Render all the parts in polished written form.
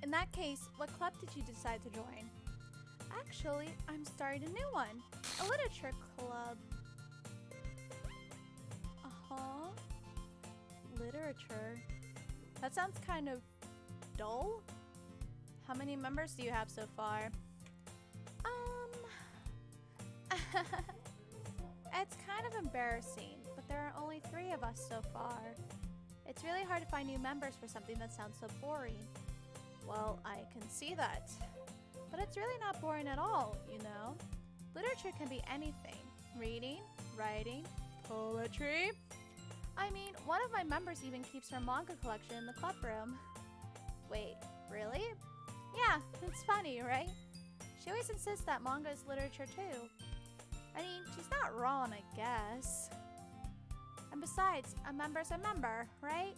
In that case, what club did you decide to join? Actually, I'm starting a new one. A literature club. Uh-huh. Literature. That sounds kind of dull. How many members do you have so far? It's kind of embarrassing, but there are only 3 of us so far. It's really hard to find new members for something that sounds so boring. Well, I can see that. But it's really not boring at all, you know? Literature can be anything. Reading, writing, poetry. I mean, one of my members even keeps her manga collection in the club room. Wait, really? Yeah, it's funny, right? She always insists that manga is literature too. I mean, she's not wrong, I guess. And besides, a member's a member, right?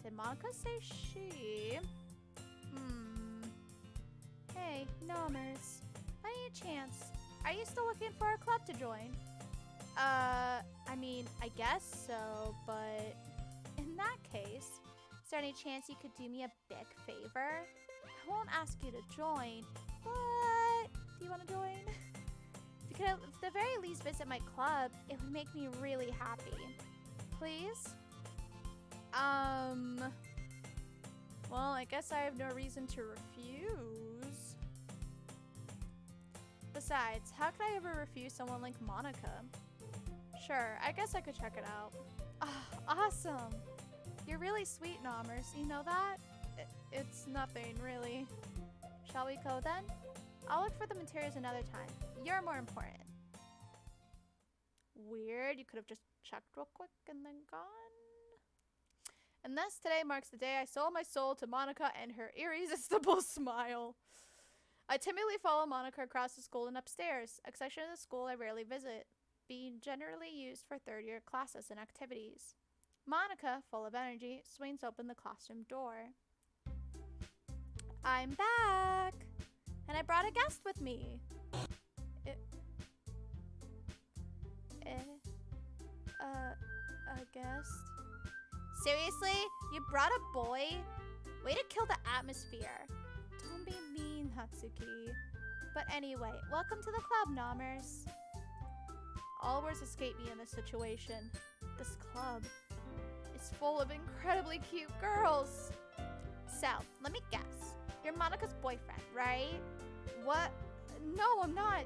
Did Monica say she? Hey, Nomers. I need a chance. Are you still looking for a club to join? I mean, I guess so, but in that case, is there any chance you could do me a big favor? I won't ask you to join, but do you want to join? If you could at the very least visit my club, it would make me really happy. Please? Well, I guess I have no reason to refuse. Besides, how could I ever refuse someone like Monica? Sure, I guess I could check it out. Oh, awesome! You're really sweet, Nomers. You know that? It's nothing, really. Shall we go then? I'll look for the materials another time. You're more important. Weird. You could have just checked real quick and then gone. And thus, today marks the day I sold my soul to Monica and her irresistible smile. I timidly follow Monica across the school and upstairs, a section of the school I rarely visit, being generally used for third-year classes and activities. Monica, full of energy, swings open the classroom door. I'm back! And I brought a guest with me. A guest? Seriously? You brought a boy? Way to kill the atmosphere. Don't be mean, Hatsuki. But anyway, welcome to the club, Nomers. All words escape me in this situation. This club is full of incredibly cute girls. So, let me guess. You're Monica's boyfriend, right? What? No, I'm not.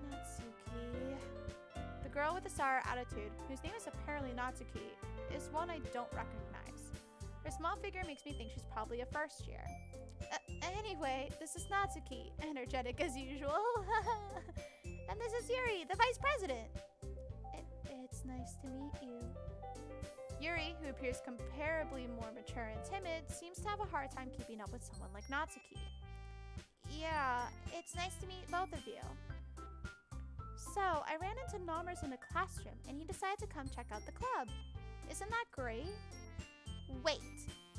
Natsuki. The girl with the sour attitude, whose name is apparently Natsuki, is one I don't recognize. Her small figure makes me think she's probably a first year. Anyway, this is Natsuki, energetic as usual. And this is Yuri, the vice president. It's nice to meet you. Yuri, who appears comparably more mature and timid, seems to have a hard time keeping up with someone like Natsuki. Yeah, it's nice to meet both of you. So, I ran into Nomers in a classroom, and he decided to come check out the club. Isn't that great? Wait,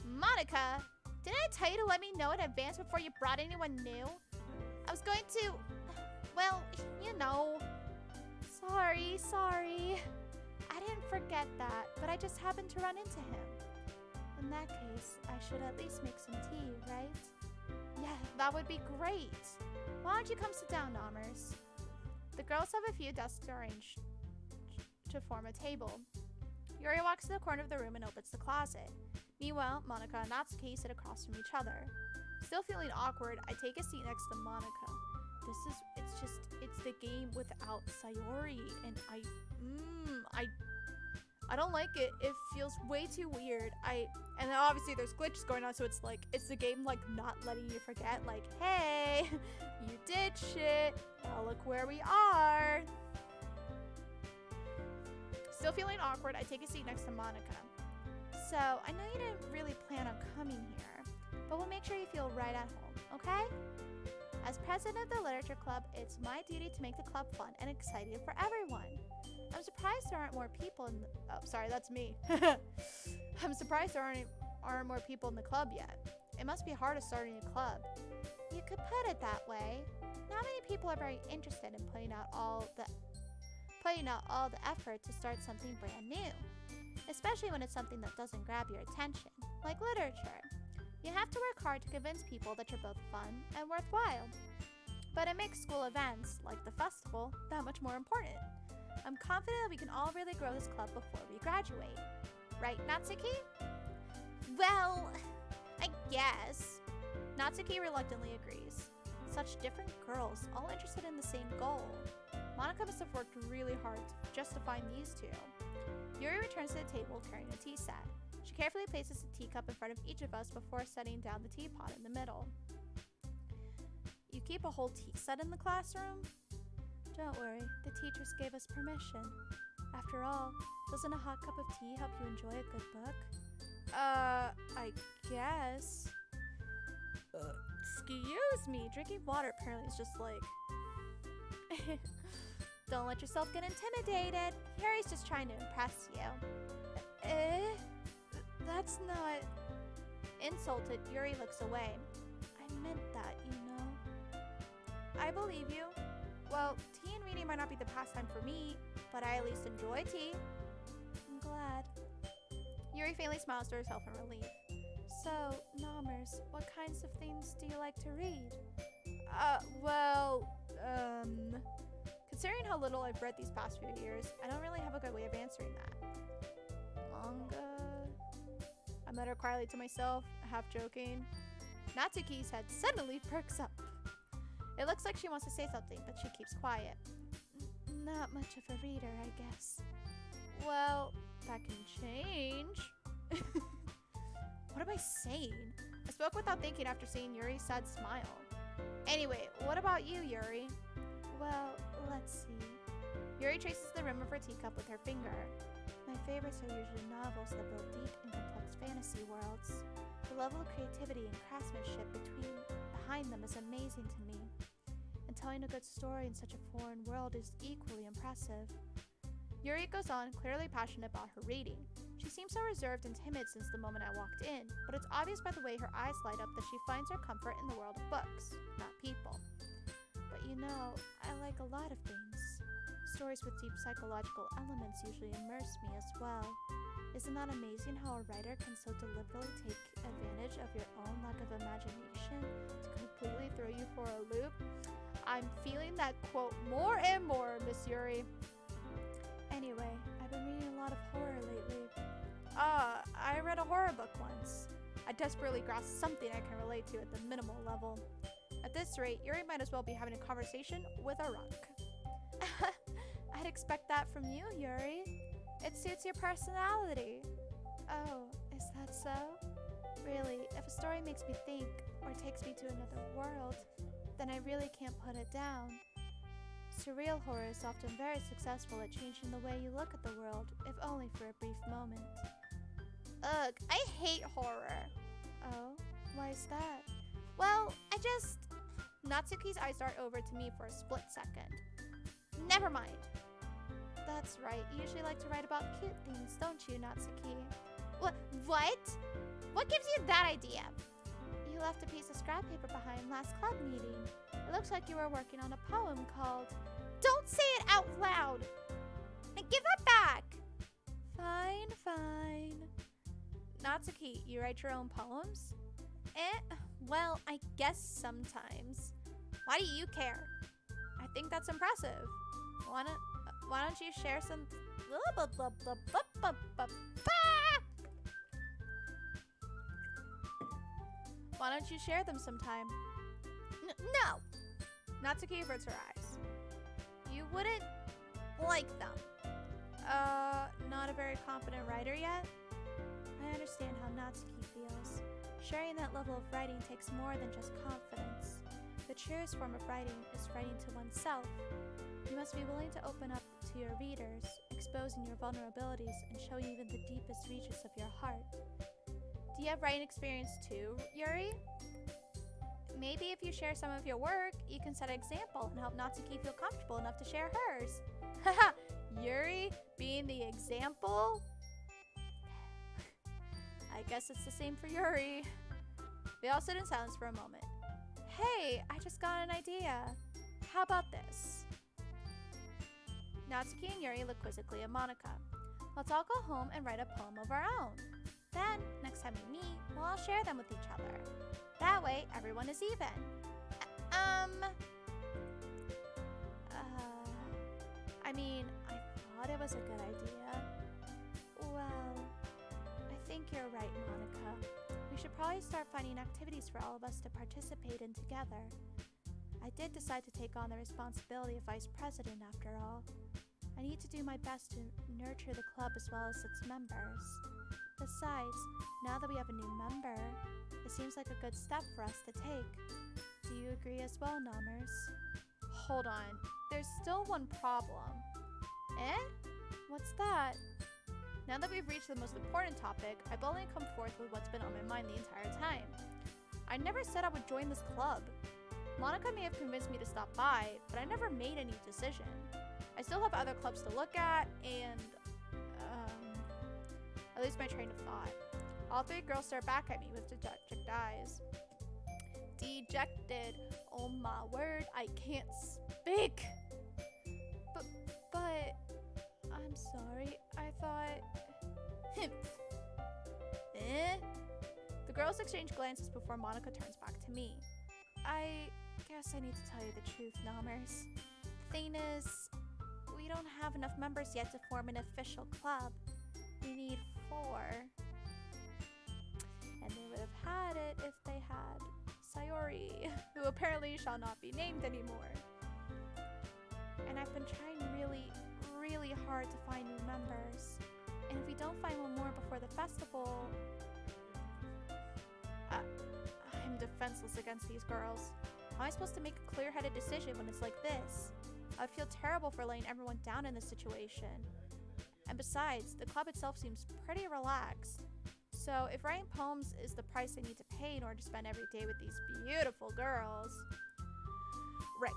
Monica, didn't I tell you to let me know in advance before you brought anyone new? I was going to, well, you know. Sorry. I didn't forget that, but I just happened to run into him. In that case, I should at least make some tea, right? Yeah, that would be great. Why don't you come sit down, Nomers? The girls have a few desks arranged to form a table. Yuri walks to the corner of the room and opens the closet. Meanwhile, Monica and Natsuki sit across from each other. Still feeling awkward, I take a seat next to Monica. It's the game without Sayori, and I don't like it. It feels way too weird. And then obviously there's glitches going on, so it's the game like not letting you forget, like, hey, you did shit. Now look where we are. Still feeling awkward, I take a seat next to Monica. So, I know you didn't really plan on coming here, but we'll make sure you feel right at home, okay? As president of the literature club, it's my duty to make the club fun and exciting for everyone. I'm surprised there aren't more people in the... Oh, sorry, that's me. I'm surprised there aren't more people in the club yet. It must be hard to start a new club. You could put it that way. Not many people are very interested in putting out all the effort to start something brand new. Especially when it's something that doesn't grab your attention, like literature. You have to work hard to convince people that you're both fun and worthwhile. But it makes school events, like the festival, that much more important. I'm confident we can all really grow this club before we graduate. Right, Natsuki? Well, I guess. Natsuki reluctantly agrees. Such different girls, all interested in the same goal. Monica must have worked really hard just to find these two. Yuri returns to the table carrying a tea set. She carefully places a teacup in front of each of us before setting down the teapot in the middle. You keep a whole tea set in the classroom? Don't worry, the teachers gave us permission. After all, doesn't a hot cup of tea help you enjoy a good book? I guess. Excuse me, drinking water apparently is just like... Don't let yourself get intimidated. Yuri's just trying to impress you. That's not... Insulted, Yuri looks away. I meant that, you know. I believe you. Well, tea and reading might not be the pastime for me, but I at least enjoy tea. I'm glad. Yuri faintly smiles to herself in relief. So, Nommers, what kinds of things do you like to read? Considering how little I've read these past few years, I don't really have a good way of answering that. Manga? I mutter quietly to myself, half joking. Natsuki's head suddenly perks up. It looks like she wants to say something, but she keeps quiet. Not much of a reader, I guess. Well, that can change. What am I saying? I spoke without thinking after seeing Yuri's sad smile. Anyway, what about you, Yuri? Well, let's see. Yuri traces the rim of her teacup with her finger. My favorites are usually novels that build deep and complex fantasy worlds. The level of creativity and craftsmanship behind them is amazing to me. And telling a good story in such a foreign world is equally impressive. Yuri goes on, clearly passionate about her reading. She seems so reserved and timid since the moment I walked in, but it's obvious by the way her eyes light up that she finds her comfort in the world of books, not people. But you know, I like a lot of things. Stories with deep psychological elements usually immerse me as well. Isn't that amazing how a writer can so deliberately take advantage of your own lack of imagination to completely throw you for a loop? I'm feeling that quote more and more, Miss Yuri. Anyway, I've been reading a lot of horror lately. I read a horror book once. I desperately grasped something I can relate to at the minimal level. At this rate, Yuri might as well be having a conversation with a rock. I'd expect that from you, Yuri. It suits your personality. Oh, is that so? Really, if a story makes me think or takes me to another world, then I really can't put it down. Surreal horror is often very successful at changing the way you look at the world, if only for a brief moment. Ugh, I hate horror. Oh, why is that? Well, Natsuki's eyes dart over to me for a split second. Never mind. That's right, you usually like to write about cute things, don't you, Natsuki? What? What gives you that idea? You left a piece of scrap paper behind last club meeting. It looks like you were working on a poem called... Don't say it out loud! And give that back! Fine. Natsuki, you write your own poems? Well, I guess sometimes. Why do you care? I think that's impressive. Why don't you share some... Why don't you share them sometime? No! Natsuki averts her eyes. You wouldn't like them. Not a very confident writer yet? I understand how Natsuki feels. Sharing that level of writing takes more than just confidence. The truest form of writing is writing to oneself. You must be willing to open up to your readers, exposing your vulnerabilities and showing even the deepest reaches of your heart. Do you have writing experience too, Yuri? Maybe if you share some of your work, you can set an example and help Natsuki feel comfortable enough to share hers. Haha, Yuri being the example? I guess it's the same for Yuri. We all sit in silence for a moment. Hey, I just got an idea. How about this? Natsuki and Yuri look quizzically at Monica. Let's all go home and write a poem of our own. Then, next time we meet, we'll all share them with each other. That way, everyone is even. I mean, I thought it was a good idea. Well, I think you're right, Monica. We should probably start finding activities for all of us to participate in together. I did decide to take on the responsibility of vice president after all. I need to do my best to nurture the club as well as its members. Besides, now that we have a new member, it seems like a good step for us to take. Do you agree as well, Nommers? Hold on, there's still one problem. Eh? What's that? Now that we've reached the most important topic, I've only come forth with what's been on my mind the entire time. I never said I would join this club. Monica may have convinced me to stop by, but I never made any decision. I still have other clubs to look at, and I lose my train of thought. All three girls stare back at me with dejected eyes. Dejected. Oh my word, I can't speak. But I'm sorry. I thought. Eh? The girls exchange glances before Monica turns back to me. I guess I need to tell you the truth, Nommers. The thing is, we don't have enough members yet to form an official club. We need 4. And they would have had it if they had Sayori, who apparently shall not be named anymore. And I've been trying really, really hard to find new members. And if we don't find one more before the festival, I'm defenseless against these girls. How am I supposed to make a clear-headed decision when it's like this? I would feel terrible for letting everyone down in this situation. And besides, the club itself seems pretty relaxed. So if writing poems is the price I need to pay in order to spend every day with these beautiful girls... Right.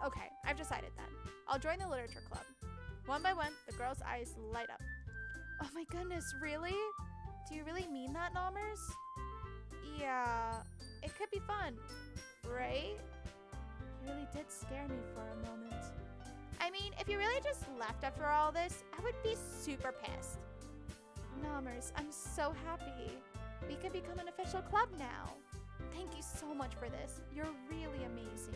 Okay, I've decided then. I'll join the literature club. One by one, the girls' eyes light up. Oh my goodness, really? Do you really mean that, Nommers? Yeah, it could be fun, right? You really did scare me for a moment. I mean, if you really just left after all this, I would be super pissed. Nommers, I'm so happy. We could become an official club now. Thank you so much for this. You're really amazing.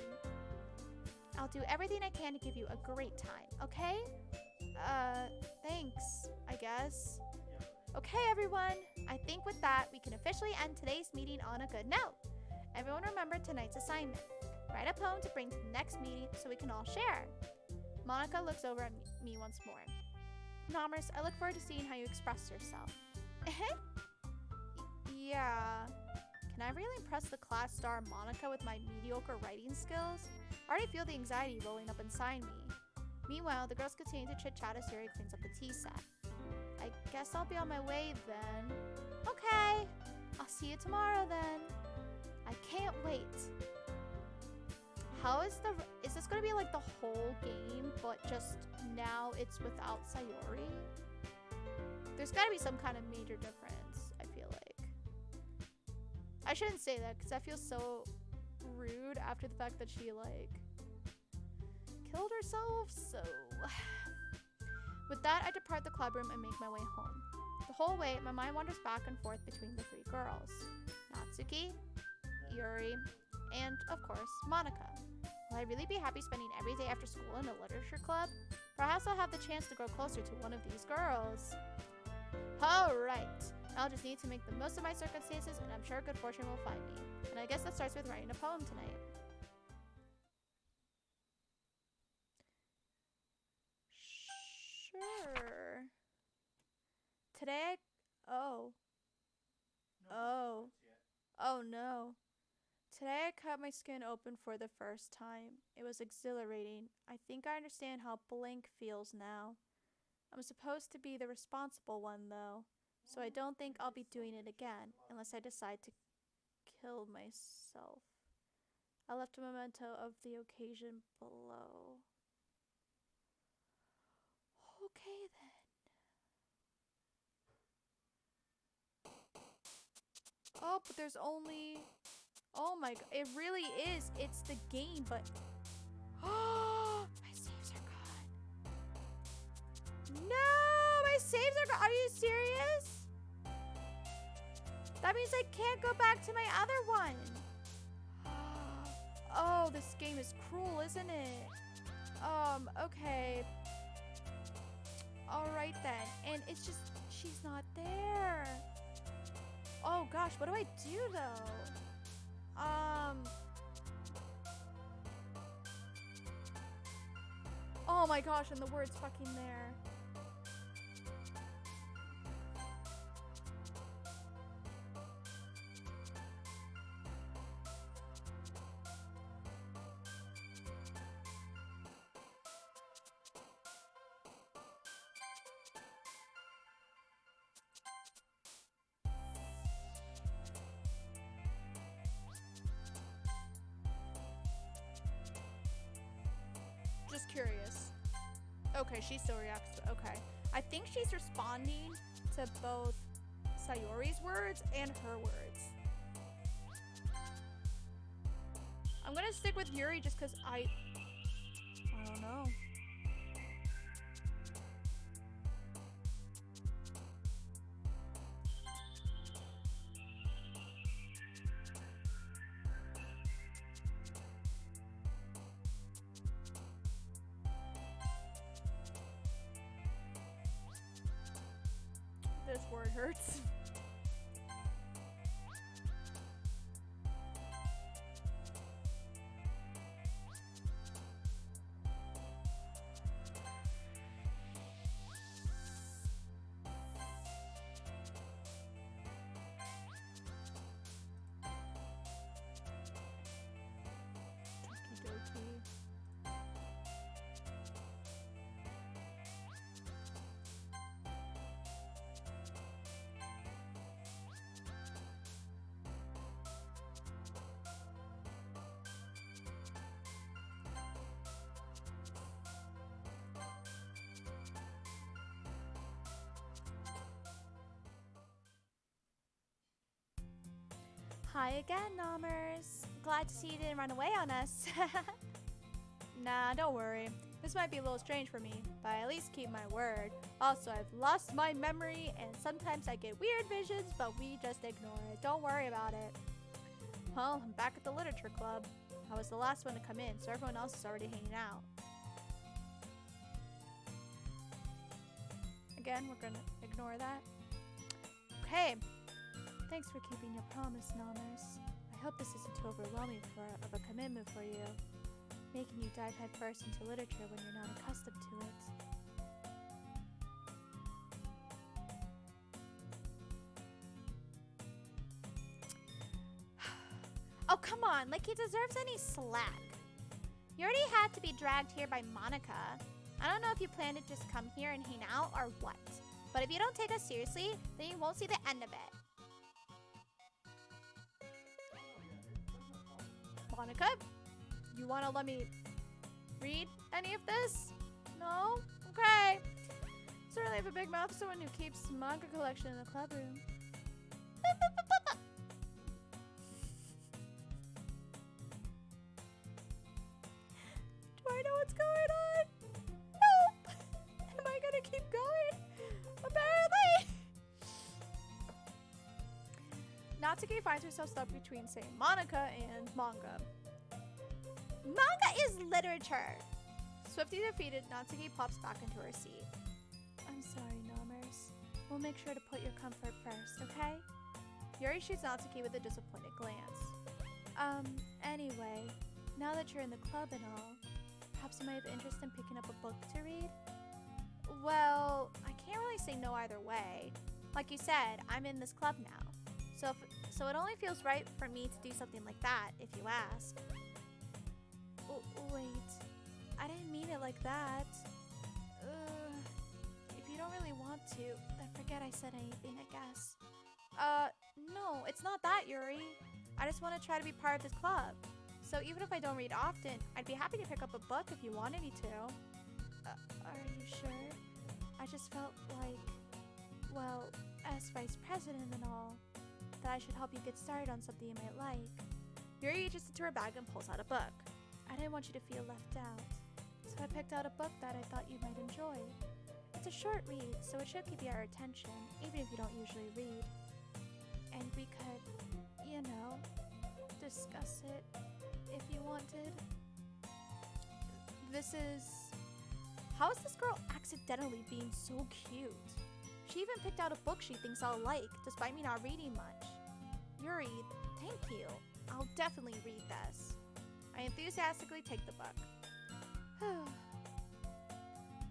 I'll do everything I can to give you a great time, okay? Thanks, I guess. Okay, everyone. I think with that, we can officially end today's meeting on a good note. Everyone remember tonight's assignment. Write a poem to bring to the next meeting so we can all share. Monica looks over at me once more. Nommers, I look forward to seeing how you express yourself. Yeah. Can I really impress the class star Monica with my mediocre writing skills? I already feel the anxiety rolling up inside me. Meanwhile, the girls continue to chit-chat as Sayori cleans up the tea set. I guess I'll be on my way then. Okay. I'll see you tomorrow then. I can't wait. Is this gonna be like the whole game, but just now it's without Sayori? There's gotta be some kind of major difference, I feel like. I shouldn't say that because I feel so rude after the fact that she like killed herself, so. With that, I depart the club room and make my way home. The whole way, my mind wanders back and forth between the 3 girls. Natsuki, Yuri, and, of course, Monica. Will I really be happy spending every day after school in a literature club? Perhaps I'll have the chance to grow closer to one of these girls. Alright, I'll just need to make the most of my circumstances, and I'm sure good fortune will find me. And I guess that starts with writing a poem tonight. Sure. Today Oh no. Today I cut my skin open for the first time. It was exhilarating. I think I understand how blank feels now. I'm supposed to be the responsible one though, so I don't think I'll be doing it again unless I decide to kill myself. I left a memento of the occasion below. Okay then. Oh, but there's only... Oh my god, it really is. It's the game, but... Oh, my saves are gone. No, my saves are gone. Are you serious? That means I can't go back to my other one. this game is cruel, isn't it? Okay. Alright then. And it's just, she's not there. Oh gosh, what do I do though? Oh my gosh, and the word's fucking there. Just curious. Okay, she still reacts to, okay. I think she's responding to both Sayori's words and her words. I'm gonna stick with Yuri just because I don't know. This word hurts. Doki Doki. Hi again, Nommers. Glad to see you didn't run away on us. Nah, don't worry. This might be a little strange for me, but I at least keep my word. Also, I've lost my memory, and sometimes I get weird visions, but we just ignore it. Don't worry about it. Well, I'm back at the literature club. I was the last one to come in, so everyone else is already hanging out. Again, we're gonna ignore that. Okay. Thanks for keeping your promise, Nommers. I hope this isn't too overwhelming of a commitment for you, making you dive headfirst into literature when you're not accustomed to it. Oh, come on, like he deserves any slack. You already had to be dragged here by Monica. I don't know if you plan to just come here and hang out or what, but if you don't take us seriously, then you won't see the end of it. Monica, you want to let me read any of this? No? Okay. Certainly have a big mouth, someone who keeps manga collection in the club room. Do I know what's going on? Nope. Am I gonna keep going? Apparently. Natsuki finds herself stuck between, say, Monica and manga. Manga is literature! Swiftly defeated, Natsuki pops back into her seat. I'm sorry, Nommers. We'll make sure to put your comfort first, okay? Yuri shoots Natsuki with a disappointed glance. Anyway, now that you're in the club and all, perhaps you might have interest in picking up a book to read? Well, I can't really say no either way. Like you said, I'm in this club now. So it only feels right for me to do something like that, if you ask. Wait, I didn't mean it like that. If you don't really want to, then forget I said anything, I guess. No, it's not that, Yuri. I just want to try to be part of this club. So even if I don't read often, I'd be happy to pick up a book if you wanted me to. Are you sure? I just felt like, well, as vice president and all, that I should help you get started on something you might like. Yuri reaches into her bag and pulls out a book. I didn't want you to feel left out, so I picked out a book that I thought you might enjoy. It's a short read, so it should keep your attention, even if you don't usually read. And we could, you know, discuss it if you wanted. How is this girl accidentally being so cute? She even picked out a book she thinks I'll like, despite me not reading much. Yuri, thank you. I'll definitely read this. I enthusiastically take the book.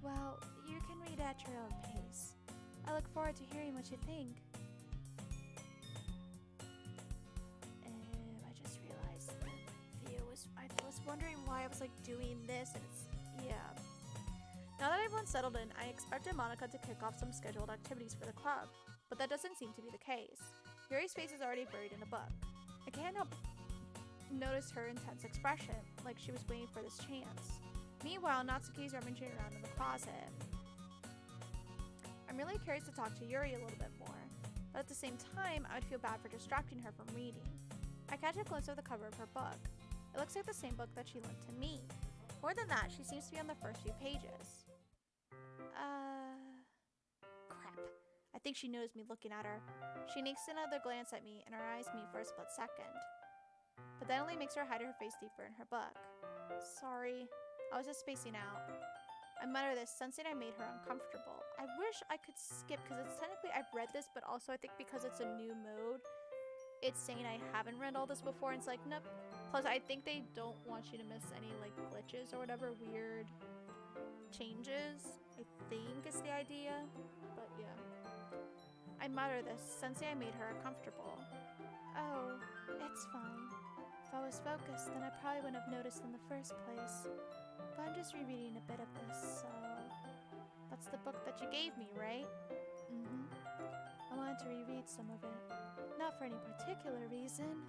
Well, you can read at your own pace. I look forward to hearing what you think. I just realized that I was wondering why I was like doing this, and yeah. Now that everyone's settled in, I expected Monica to kick off some scheduled activities for the club, but that doesn't seem to be the case. Yuri's face is already buried in a book. I can't help notice her intense expression, like she was waiting for this chance. Meanwhile, Natsuki's rummaging around in the closet. I'm really curious to talk to Yuri a little bit more, but at the same time, I would feel bad for distracting her from reading. I catch a glimpse of the cover of her book. It looks like the same book that she lent to me. More than that, she seems to be on the first few pages. Crap. I think she noticed me looking at her. She sneaks another glance at me and her eyes meet for a split second. But that only makes her hide her face deeper in her book. Sorry, I was just spacing out. I mutter this, sensing I made her uncomfortable. I wish I could skip, because it's technically, I've read this, but also I think because it's a new mode, it's saying I haven't read all this before, and it's like, nope. Plus, I think they don't want you to miss any, like, glitches or whatever weird changes, I think is the idea, but yeah. I mutter this, sensing I made her uncomfortable. Oh, it's fine. If I was focused, then I probably wouldn't have noticed in the first place. But I'm just rereading a bit of this, so... That's the book that you gave me, right? Mm-hmm. I wanted to reread some of it. Not for any particular reason.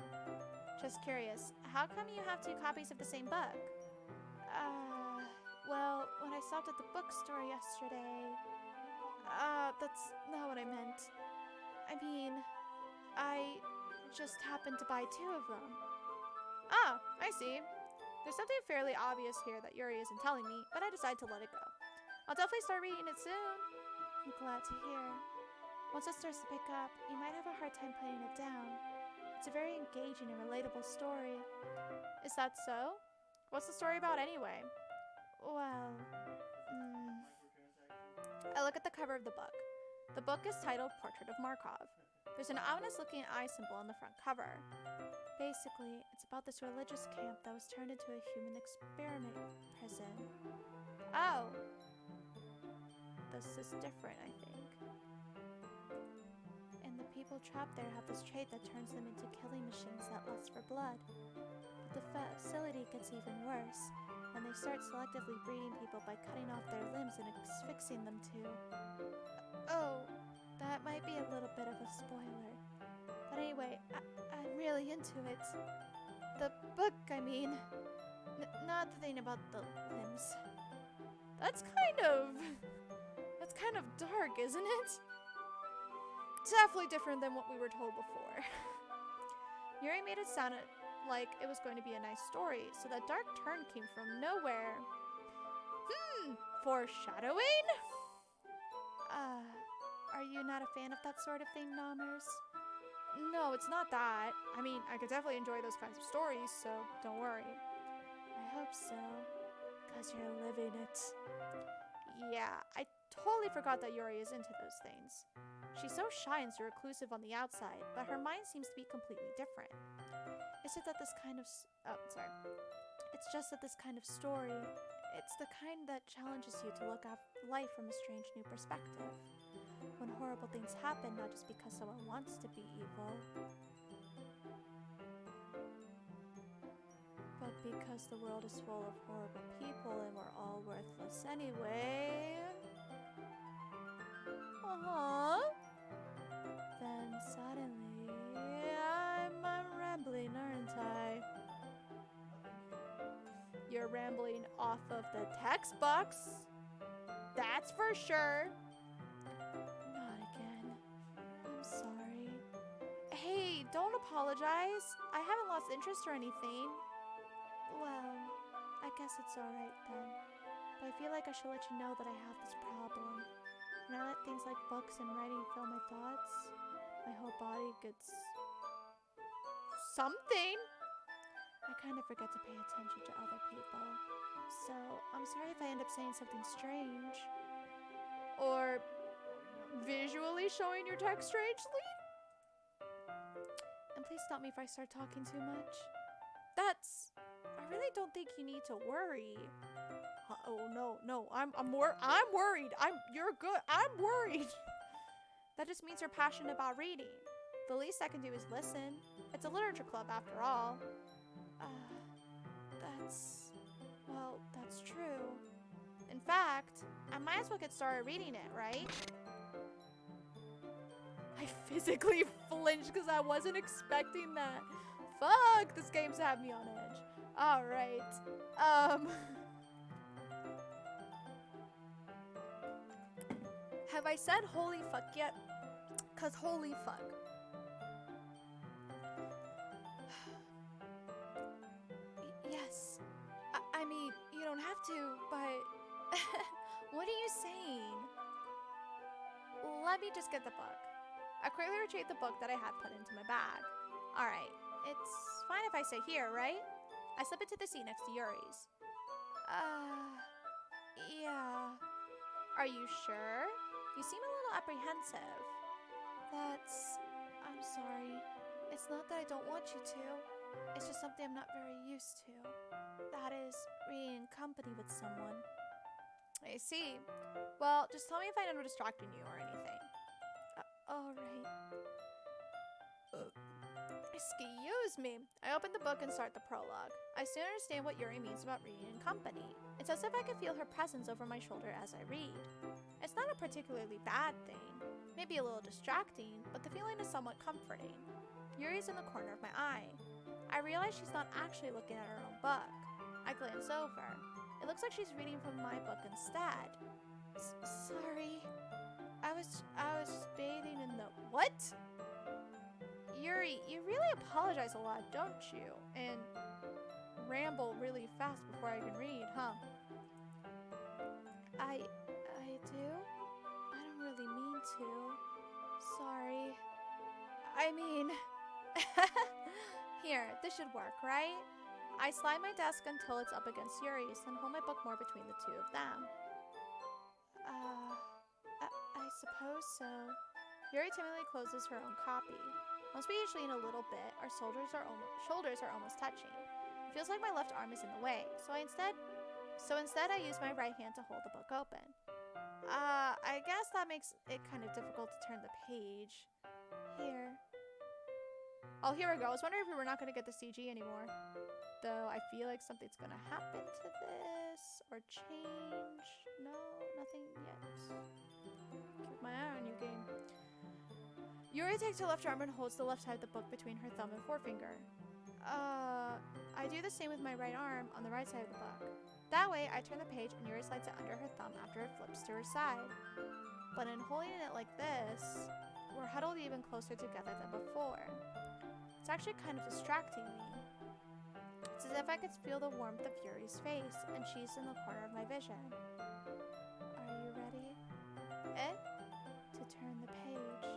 Just curious, how come you have 2 copies of the same book? Well, when I stopped at the bookstore yesterday... that's not what I meant. I mean, I just happened to buy 2 of them. Ah, I see. There's something fairly obvious here that Yuri isn't telling me, but I decide to let it go. I'll definitely start reading it soon. I'm glad to hear. Once it starts to pick up, you might have a hard time putting it down. It's a very engaging and relatable story. Is that so? What's the story about anyway? Well, I look at the cover of the book. The book is titled Portrait of Markov. There's an ominous-looking eye symbol on the front cover. Basically, it's about this religious camp that was turned into a human experiment prison. Oh. This is different, I think. And the people trapped there have this trait that turns them into killing machines that lust for blood. But the facility gets even worse, and they start selectively breeding people by cutting off their limbs and asphyxiating them too. Oh, that might be a little bit of a spoiler. But anyway, I'm really into it. The book, I mean. Not the thing about the limbs. That's kind of dark, isn't it? Definitely different than what we were told before. Yuri made it sound like it was going to be a nice story, so that dark turn came from nowhere. Foreshadowing? Are you not a fan of that sort of thing, Nommers? No, it's not that. I mean, I could definitely enjoy those kinds of stories, so don't worry. I hope so, because you're living it. Yeah, I totally forgot that Yuri is into those things. She's so shy and so reclusive on the outside, but her mind seems to be completely different. It's just that this kind of... It's just that this kind of story, it's the kind that challenges you to look at life from a strange new perspective. When horrible things happen, not just because someone wants to be evil, but because the world is full of horrible people and we're all worthless anyway. Then suddenly, I'm rambling, aren't I? You're rambling off of the text box. That's for sure. Not again. I'm sorry. Hey, don't apologize. I haven't lost interest or anything. Well, I guess it's alright then. But I feel like I should let you know that I have this problem. When I let things like books and writing fill my thoughts, my whole body gets something. I kind of forget to pay attention to other people. So, I'm sorry if I end up saying something strange. Or visually showing your text strangely? And please stop me if I start talking too much. I really don't think you need to worry. Oh no, I'm worried. You're good. I'm worried. That just means you're passionate about reading. The least I can do is listen. It's a literature club after all. That's true. In fact, I might as well get started reading it, right? I physically flinched because I wasn't expecting that. Fuck, this game's had me on edge. Alright. Have I said holy fuck yet? Cause holy fuck. Yes. I mean, you don't have to, but... What are you saying? Let me just get the book. I quickly retrieved the book that I had put into my bag. Alright, it's fine if I stay here, right? I slip into the seat next to Yuri's. Yeah. Are you sure? You seem a little apprehensive. I'm sorry. It's not that I don't want you to. It's just something I'm not very used to. That is, reading in company with someone. I see. Well, just tell me if I end up distracting you or anything. Alright. Excuse me. I open the book and start the prologue. I soon understand what Yuri means about reading in company. It's as if I can feel her presence over my shoulder as I read. It's not a particularly bad thing. Maybe a little distracting, but the feeling is somewhat comforting. Yuri's in the corner of my eye. I realize she's not actually looking at her own book. I glance over. It looks like she's reading from my book instead. Sorry. I was just bathing in the... What? Yuri, you really apologize a lot, don't you? And ramble really fast before I can read, huh? I do? I don't really mean to. Sorry. I mean... Here, this should work, right? I slide my desk until it's up against Yuri's, then hold my book more between the two of them. I suppose so. Yuri timidly closes her own copy. Once we each lean a little bit, our shoulders are almost touching. It feels like my left arm is in the way, so instead I use my right hand to hold the book open. I guess that makes it kind of difficult to turn the page. Here. Oh, here we go. I was wondering if we were not going to get the CG anymore. Though I feel like something's going to happen to this or change. No, nothing yet. Keep my eye on you, game. Yuri takes her left arm and holds the left side of the book between her thumb and forefinger. I do the same with my right arm on the right side of the book. That way, I turn the page and Yuri slides it under her thumb after it flips to her side. But in holding it like this, we're huddled even closer together than before. It's actually kind of distracting me. It's as if I could feel the warmth of Yuri's face, and she's in the corner of my vision. Are you ready? To turn the page.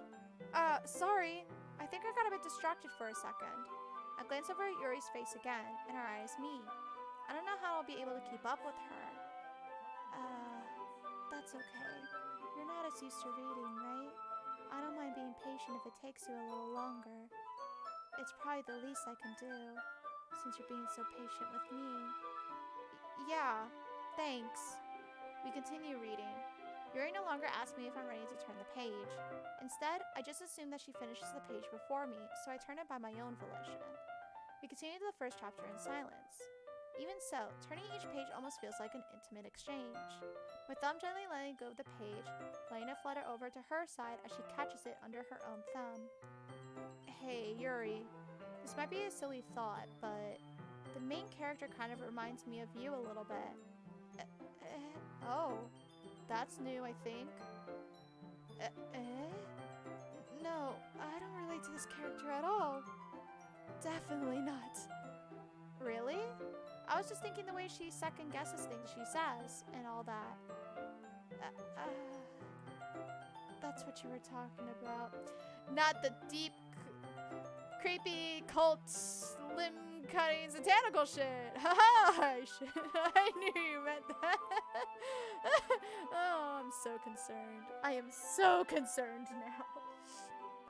Sorry. I think I got a bit distracted for a second. I glance over at Yuri's face again, and her eyes meet. I don't know how I'll be able to keep up with her. That's okay. You're not as used to reading, right? I don't mind being patient if it takes you a little longer. It's probably the least I can do, since you're being so patient with me. Yeah, thanks. We continue reading. Yuri no longer asks me if I'm ready to turn the page. Instead, I just assume that she finishes the page before me, so I turn it by my own volition. We continue to the first chapter in silence. Even so, turning each page almost feels like an intimate exchange. My thumb gently letting go of the page, letting it flutter over to her side as she catches it under her own thumb. Hey, Yuri. This might be a silly thought, but the main character kind of reminds me of you a little bit. Oh, that's new, I think. No, I don't relate to this character at all. Definitely not. Really? I was just thinking the way she second guesses things she says and all that. That's what you were talking about. Not the deep, creepy cult, slim cutting satanical shit. Haha, I knew you meant that. Oh, I'm so concerned. I am so concerned now.